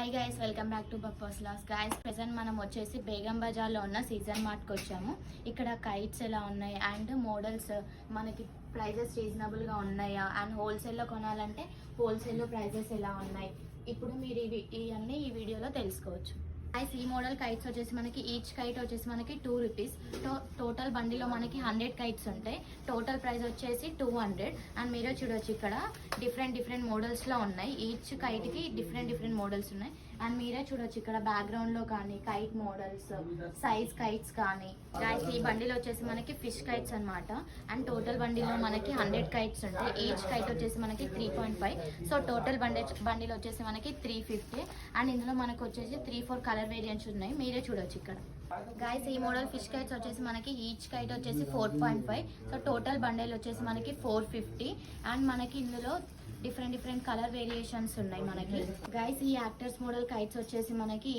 Hi guys, welcome back to purpose loss. Guys, present మనం వచ్చేసి బేగం బజార్లో ఉన్న సీజన్ మార్ట్కి వచ్చాము. ఇక్కడ కైట్స్ ఎలా ఉన్నాయి అండ్ మోడల్స్ మనకి ప్రైజెస్ రీజనబుల్గా ఉన్నాయా అండ్ హోల్సేల్లో కొనాలంటే హోల్సేల్లో ప్రైజెస్ ఎలా ఉన్నాయి ఇప్పుడు మీరు ఇవన్నీ ఈ వీడియోలో తెలుసుకోవచ్చు. గైస్, ఈ మోడల్ కైట్స్ వచ్చేసి మనకి ఈచ్ కైట్ వచ్చేసి మనకి 2 రూపీస్. టోటల్ బండిలో మనకి 100 కైట్స్ ఉంటాయి. టోటల్ ప్రైస్ వచ్చేసి 200. అండ్ మీరే చూడొచ్చు ఇక్కడ డిఫరెంట్ మోడల్స్లో ఉన్నాయి. ఈచ్ కైట్కి డిఫరెంట్ మోడల్స్ ఉన్నాయి. అండ్ మీరే చూడొచ్చు ఇక్కడ బ్యాక్గ్రౌండ్లో కానీ కైట్ మోడల్స్, సైజ్ కైట్స్ కానీ. గైస్, ఈ బండిలో వచ్చేసి మనకి ఫిష్ కైట్స్ అనమాట. అండ్ టోటల్ బండిలో మనకి 100 కైట్స్ ఉంటాయి. ఈచ్ కైట్ వచ్చేసి మనకి 3.5. సో టోటల్ బండిలో వచ్చేసి మనకి 350. అండ్ ఇందులో మనకు వచ్చేసి 3-4 కలర్ వేరియంట్స్ ఉన్నాయి. మీరే చూడొచ్చు ఇక్కడ. గైస్, ఈ మోడల్ ఫిష్ కైట్స్ వచ్చేసి మనకి ఈచ్ కైట్ వచ్చేసి 4.5. సో టోటల్ బండిల్ వచ్చేసి మనకి 450. అండ్ మనకి ఇందులో డిఫరెంట్ కలర్ వేరియేషన్స్ ఉన్నాయి మనకి. గైస్, ఈ యాక్టర్స్ మోడల్ కైట్స్ వచ్చేసి మనకి